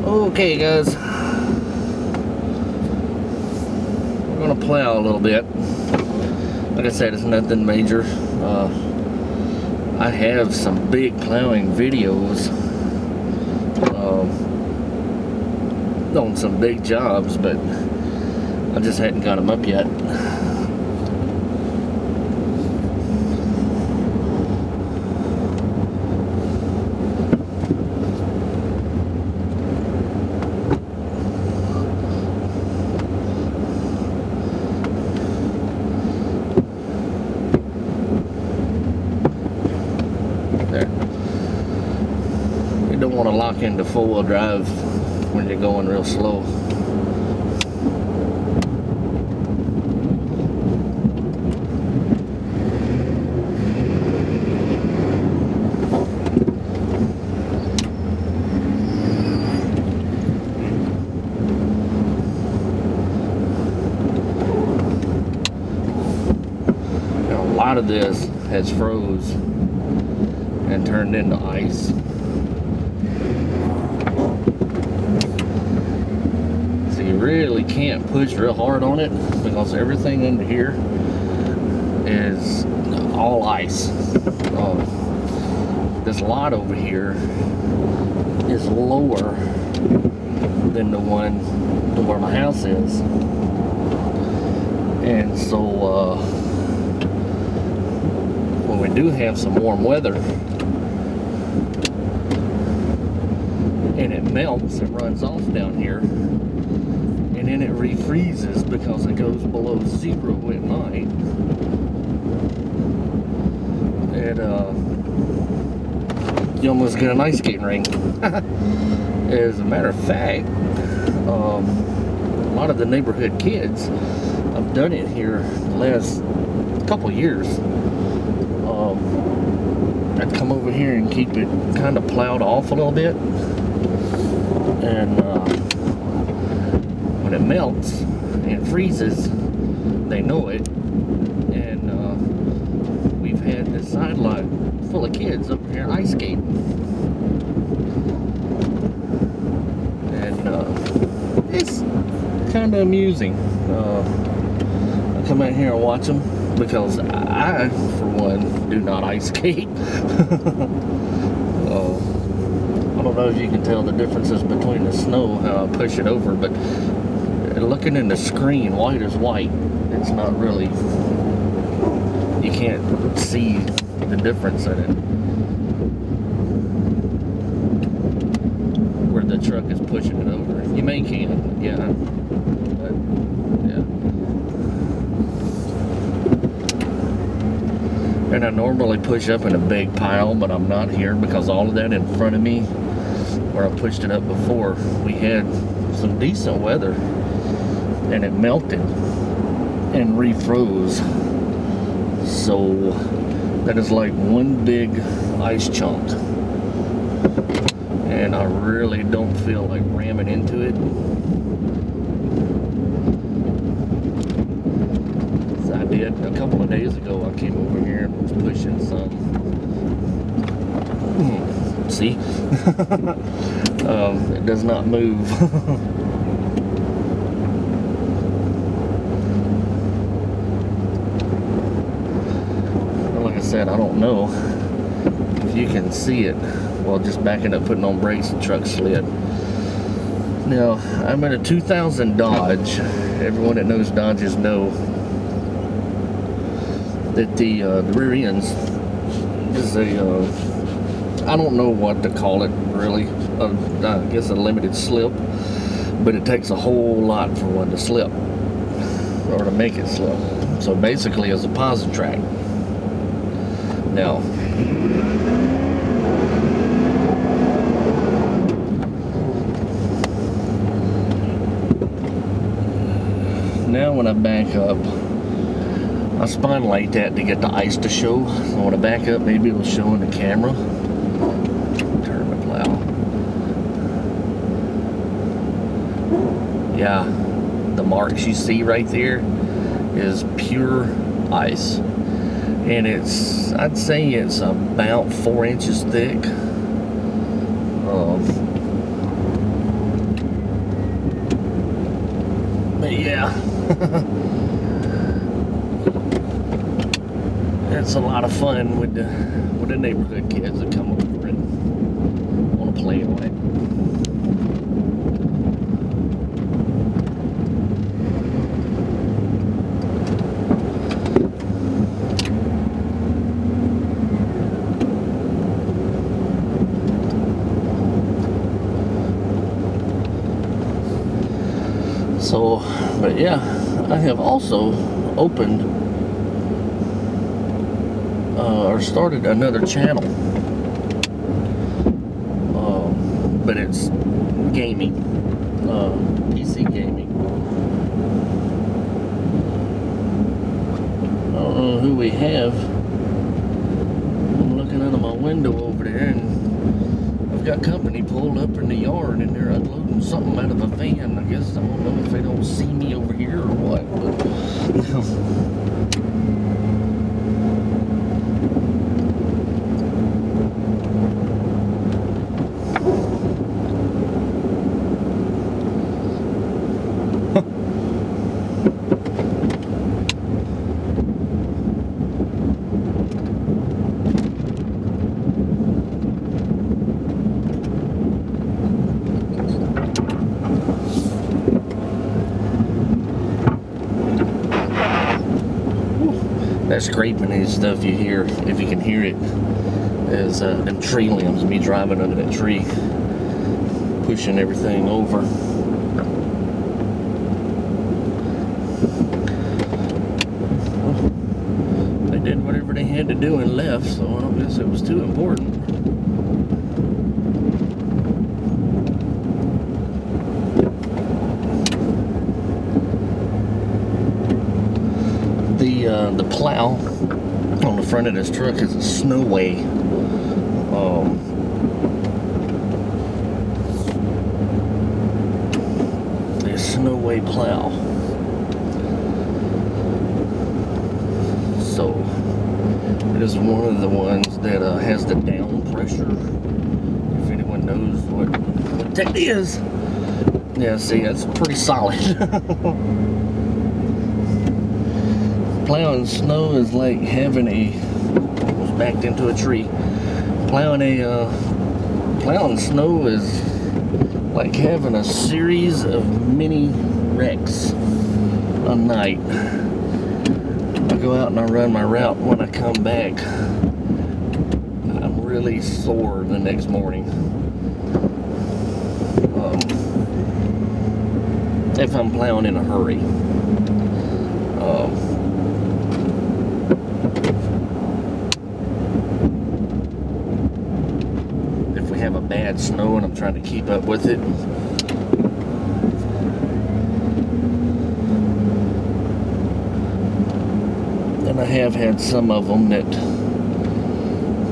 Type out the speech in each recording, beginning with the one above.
Okay guys, we're gonna plow a little bit. Like I said, it's nothing major. I have some big plowing videos on some big jobs, but I just hadn't got them up yet. You don't want to lock into four-wheel drive when you're going real slow. Now, a lot of this has froze and turned into ice. So you really can't push real hard on it because everything under here is all ice. This lot over here is lower than the one where my house is. And so when we do have some warm weather, and it melts, it runs off down here, and then it refreezes because it goes below 0 at night. And you almost get an ice skating ring. As a matter of fact, a lot of the neighborhood kids, I've done it here the last couple years. I'd come over here and keep it kind of plowed off a little bit. And when it melts and freezes, they know it. And we've had this side lot full of kids up here ice skating. And it's kind of amusing. I come out here and watch them because I, for one, do not ice skate. I don't know if you can tell the differences between the snow, how I push it over, but looking in the screen, white is white. It's not really, you can't see the difference in it. Where the truck is pushing it over. You may can, yeah. But, yeah. And I normally push up in a big pile, but I'm not here because all of that in front of me, where I pushed it up before, we had some decent weather and it melted and refroze. So that is like one big ice chunk. And I really don't feel like ramming into it. As I did a couple of days ago, I came over here and was pushing some. See? It does not move. Like I said, I don't know if you can see it. Well, just backing up, putting on brakes, the truck slid. Now, I'm in a 2000 Dodge. Everyone that knows Dodges know that the rear ends is a I don't know what to call it, really. I guess a limited slip, but it takes a whole lot for one to slip, or to make it slip. So basically, it's a Positrack. Now, when I back up, I spotlight that to get the ice to show. So when I back up, maybe it'll show in the camera. Turn the plow. Yeah, the marks you see right there is pure ice. And it's, I'd say it's about 4 inches thick. yeah. It's a lot of fun with the neighborhood kids that come over and want to play on it. So, but yeah, I have also opened or started another channel, but it's gaming, PC gaming. I don't know who we have. I'm looking out of my window over there, and I've got company pulled up in the yard, and they're unloading something out of a van. I guess I don't know if they don't see me over here or what, but you know. That scraping and stuff you hear, if you can hear it, is them tree limbs, me driving under that tree, pushing everything over. Well, they did whatever they had to do and left, so I don't guess it was too important. The plow on the front of this truck is a Sno-way. The Sno-way plow. So it is one of the ones that has the down pressure. If anyone knows what that is, yeah. See, that's pretty solid. Plowing snow is like having almost backed into a tree. Plowing snow is like having a series of mini wrecks a night. I go out and I run my route. When I come back, I'm really sore the next morning. If I'm plowing in a hurry. Have a bad snow and I'm trying to keep up with it. And I have had some of them that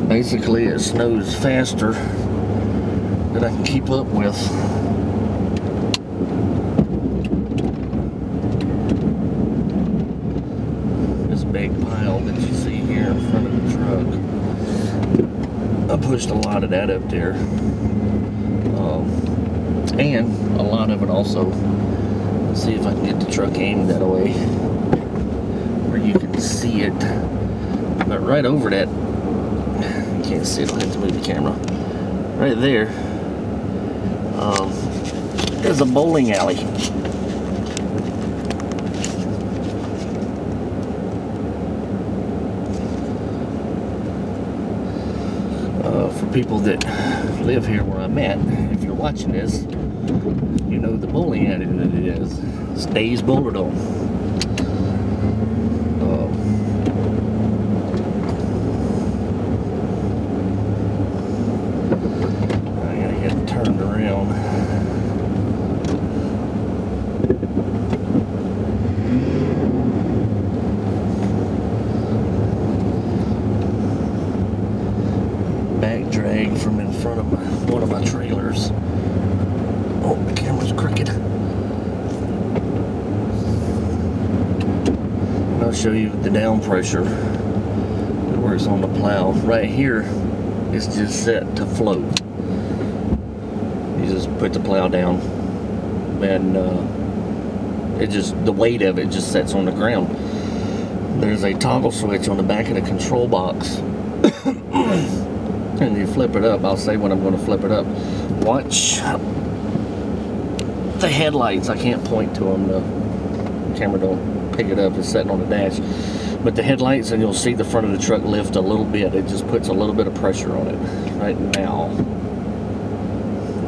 basically it snows faster than I can keep up with. This big pile that you see here in front of the truck, I pushed a lot of that up there, and a lot of it also. Let's see if I can get the truck aimed that way where you can see it. But right over that, you can't see it, I'll have to move the camera. Right there, there's a bowling alley. For people that live here where I'm at, if you're watching this, you know the bowling alley that it is. Stays Bowler Dome. I gotta get it turned around. Back drag from in front of one of my trailers. Oh, the camera's crooked. And I'll show you the down pressure that works on the plow. Right here, it's just set to float. You just put the plow down and it just, the weight of it just sets on the ground. There's a toggle switch on the back of the control box. And you flip it up. I'll say when I'm going to flip it up. Watch the headlights. I can't point to them. The camera don't pick it up. It's sitting on the dash. But the headlights, and you'll see the front of the truck lift a little bit. It just puts a little bit of pressure on it right now.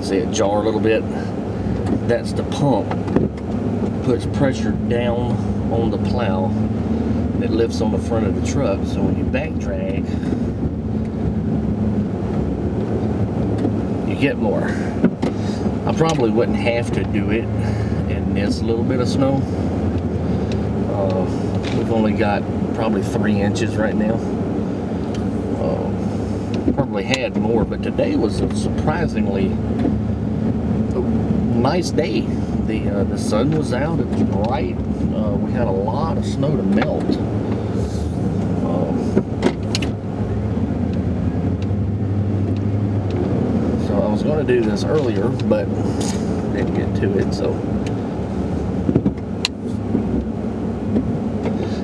See it jar a little bit? That's the pump. Puts pressure down on the plow. It lifts on the front of the truck. So when you back drag, you get more. I probably wouldn't have to do it in this little bit of snow. We've only got probably 3 inches right now. Probably had more, but today was a surprisingly nice day. The sun was out, it was bright. We had a lot of snow to melt. So I was going to do this earlier, but didn't get to it. So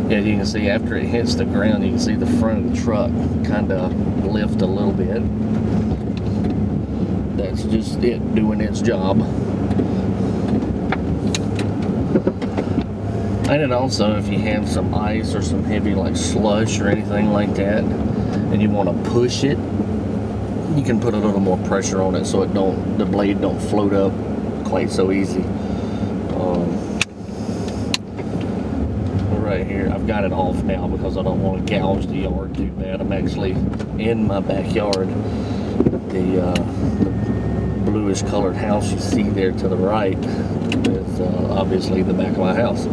yeah, you can see after it hits the ground, you can see the front of the truck kind of lift a little bit. That's just it doing its job. And then also, if you have some ice or some heavy like slush or anything like that, and you want to push it, you can put a little more pressure on it so it don't, the blade don't float up quite so easy. Right here, I've got it off now because I don't want to gouge the yard too bad. I'm actually in my backyard. The bluish colored house you see there to the right is obviously the back of my house.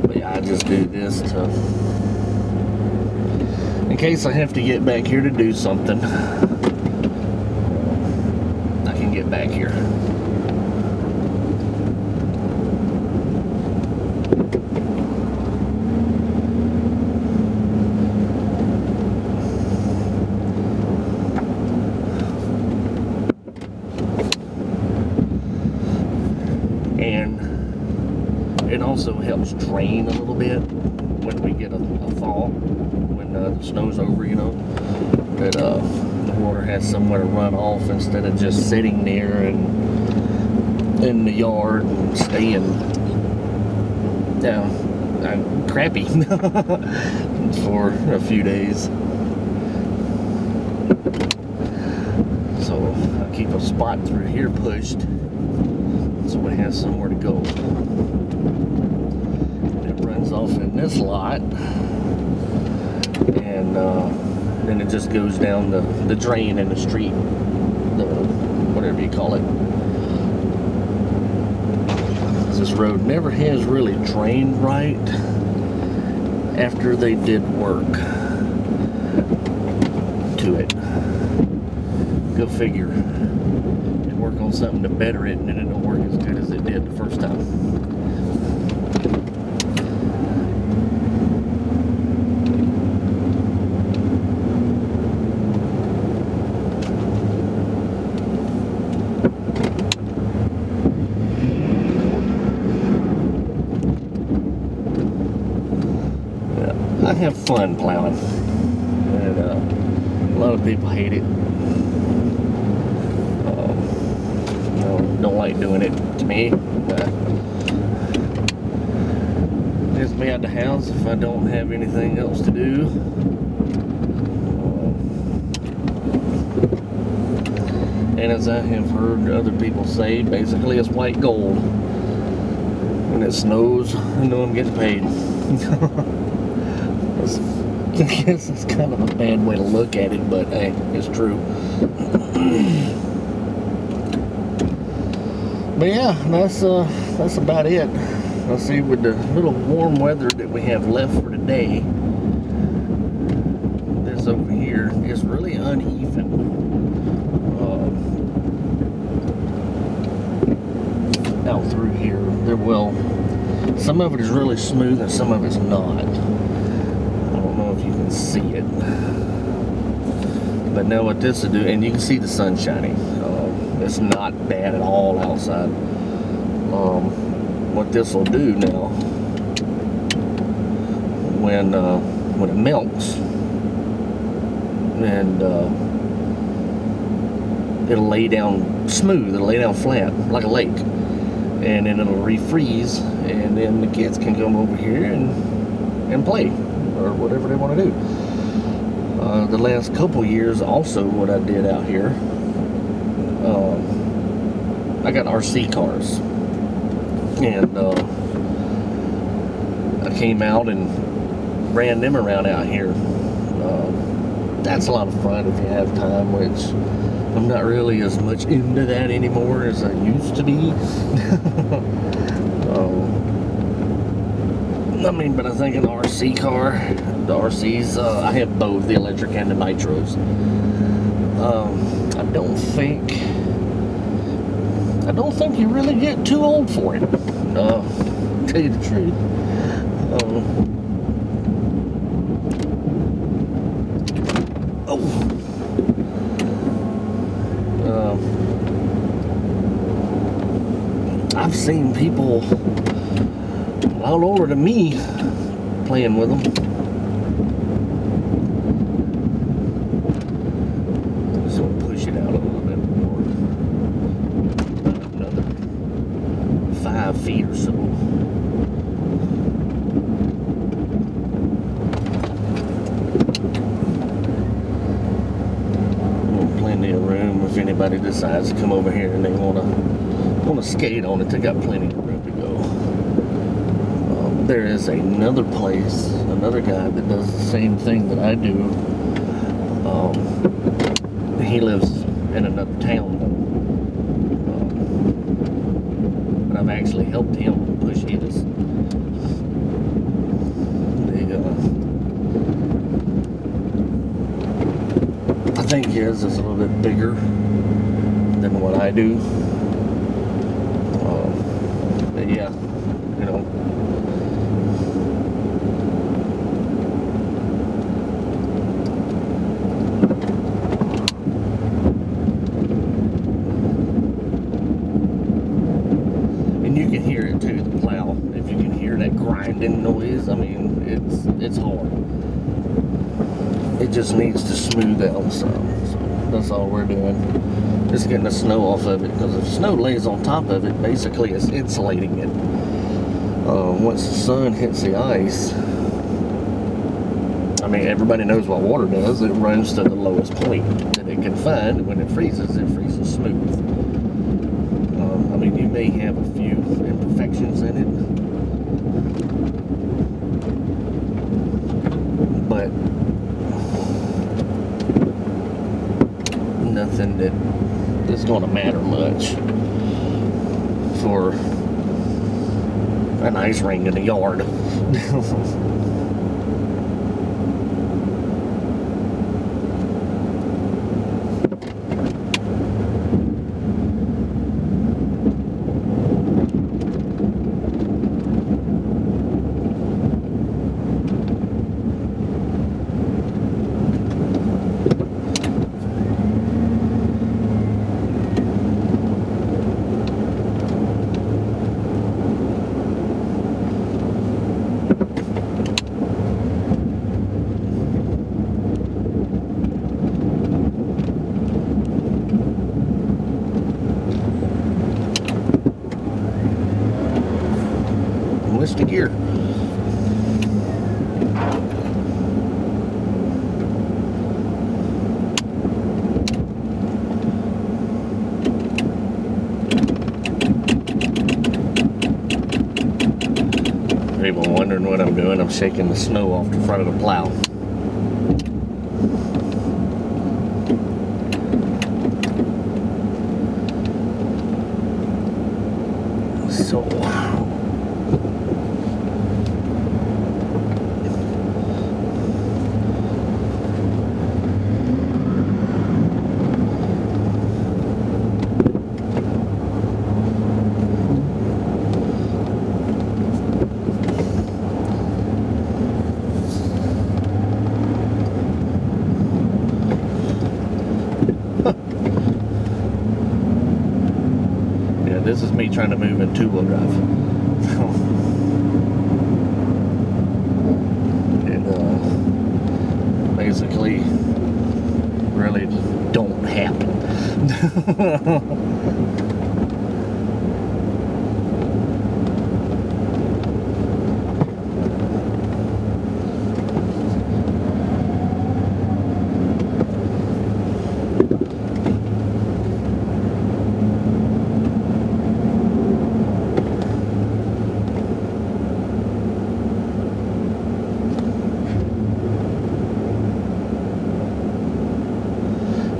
But yeah, I just do this to, in case I have to get back here to do something, I can get back here. And it also helps drain a little bit when we get a thaw, when the snow's over, you know, that the water has somewhere to run off instead of just sitting there and in the yard and staying crappy for a few days. So I keep a spot through here pushed so it has somewhere to go. It runs off in this lot, and then it just goes down the drain in the street, whatever you call it. This road never has really drained right after they did work to it. Go figure. They work on something to better it, and then it don't work as good as it did the first time. I have fun plowing, and a lot of people hate it. Don't like doing it to me. Gets me out the house if I don't have anything else to do. And as I have heard other people say, basically it's white gold. When it snows, I know I'm getting paid. I guess it's kind of a bad way to look at it, but hey, it's true. But yeah, that's about it. Let's see, with the little warm weather that we have left for today, this over here is really uneven. Out through here, some of it is really smooth and some of it's not. if you can see it. But now what this will do, and you can see the sun shining. It's not bad at all outside. What this will do now, when it melts, and it'll lay down smooth, it'll lay down flat like a lake, and then it'll refreeze, and then the kids can come over here and play or whatever they want to do. The last couple years also what I did out here, I got RC cars, and I came out and ran them around out here. That's a lot of fun if you have time, which I'm not really as much into that anymore as I used to be. I mean, but I think an RC car, the RCs, I have both, the electric and the nitros. I don't think you really get too old for it. Tell you the truth. I've seen people a lot older than me playing with them. So we'll push it out a little bit more. Another 5 feet or so. Plenty of room if anybody decides to come over here and they want to skate on it. They got plenty of room to go. There is another place, another guy that does the same thing that I do. He lives in another town, but I've actually helped him push his. I think his is a little bit bigger than what I do. But yeah, you know. And you can hear it too, the plow. If you can hear that grinding noise, I mean, it's hard. It just needs to smooth out some. So that's all we're doing. Just getting the snow off of it, because if snow lays on top of it, basically it's insulating it. Once the sun hits the ice, I mean, everybody knows what water does. It runs to the lowest point that it can find, and when it freezes smooth. I mean, you may have a few imperfections in it, but nothing that is going to matter much for an ice ring in the yard. List of gear. People wondering what I'm doing. I'm shaking the snow off the front of the plow. So trying to move in two-wheel drive. It basically really don't happen.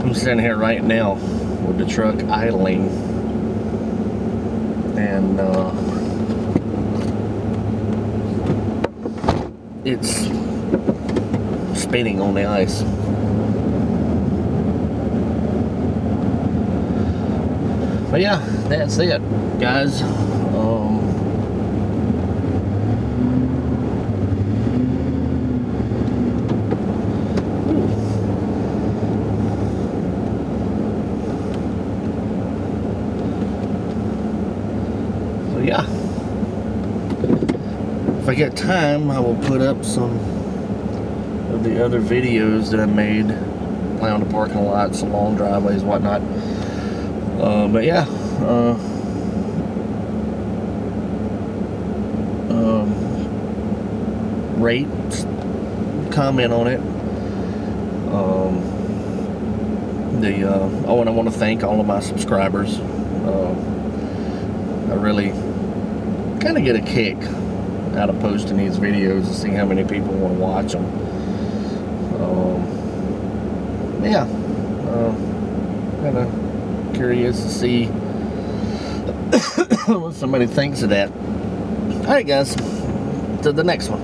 I'm sitting here right now with the truck idling, and it's spinning on the ice. But yeah, that's it, guys. Yeah, if I get time, I will put up some of the other videos that I made, plowing the parking lots, long driveways, whatnot. But yeah, rate, comment on it. Oh, and I want to thank all of my subscribers. I really kind of get a kick out of posting these videos to see how many people want to watch them. Yeah, kind of curious to see what somebody thinks of that. Alright guys, to the next one.